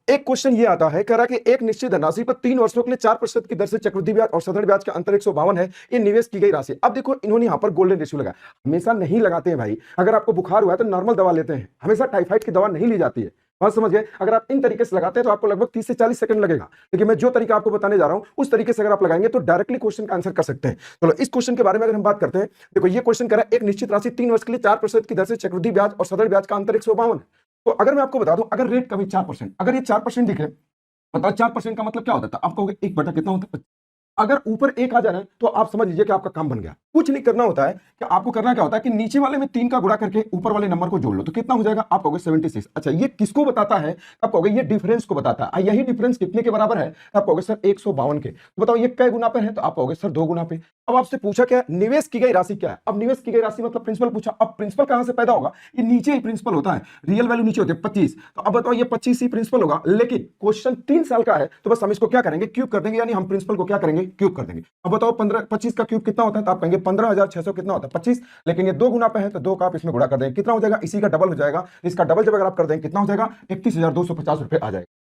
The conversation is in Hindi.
एक क्वेश्चन ये आता है, कह रहा है कि एक निश्चित धनराशि पर 3 वर्षों के लिए 4% की दर से चक्रवृद्धि ब्याज और साधारण ब्याज का अंतर 152 है। ये निवेश की गई राशि। अब देखो इन्होंने यहाँ पर गोल्डन रेशियो लगाया। हमेशा नहीं लगाते हैं भाई। अगर आपको बुखार हुआ है तो नॉर्मल दवा लेते हैं, हमेशा टाइफाइड की दवा नहीं ली जाती है। बात समझ गए? अगर आप इन तरीके से लगाते हैं तो आपको लगभग 30 से 40 सेकंड लगेगा, लेकिन मैं जो तरीका आपको बताने जा रहा हूं उस तरीके से अगर आप लगाएंगे तो डायरेक्टली क्वेश्चन का आंसर कर सकते हैं। चलो इस क्वेश्चन के बारे में अगर हम बात करते हैं, देखो ये क्वेश्चन कह रहा है एक निश्चित राशि 3 वर्ष के लिए 4% की दर से चक्रवृद्धि ब्याज और साधारण ब्याज का अंतर 152। तो अगर मैं आपको बता दूं, अगर रेट कभी 4%, अगर ये 4% दिखे, बताओ 4% का मतलब क्या होता था? आप कहोगे 1 बटा कितना होता है? अगर ऊपर 1 आ जाए तो आप समझ लीजिए कि आपका काम बन गया। कुछ नहीं करना होता है कि आपको करना क्या होता है कि नीचे वाले में 3 का गुणा करके ऊपर वाले नंबर को जोड़ लो, तो कितना हो जाएगा? आप कहोगे 76। अच्छा, ये किसको बताता है? आप कहोगे ये डिफरेंस को बताता है। यही डिफरेंस कितने के बराबर है? आप कहोगे सर 152 के। तो बताओ ये कै गुना पे है? तो आप कहोगे सर 2 गुना पे। अब आपसे पूछा क्या? निवेश की गई राशि क्या है? अब निवेश की गई राशि मतलब प्रिंसिपल पूछा। अब प्रिंसिपल कहां से पैदा होगा? ये नीचे ही प्रिंसिपल होता है, रियल वैल्यू नीचे होती है 25। तो अब बताओ ये 25 ही प्रिंसिपल होगा, लेकिन क्वेश्चन 3 साल का है तो बस हम इसको क्या करेंगे? क्यूब कर देंगे, यानी हम प्रिंसिपल को क्या करेंगे? क्यूब कर देंगे। अब बताओ 25 का क्यूब कितना होता है? तो आप कहेंगे 15,600 कितना होता है? 25। लेकिन ये 2 गुना पे है तो 2 का आप इसमें गुणा कर देंगे, कितना हो जाएगा? इसी का डबल हो जाएगा। इसका डबल जब अगर आप कर देंगे कितना हो जाएगा? 31,250 रुपए आ जाएगा।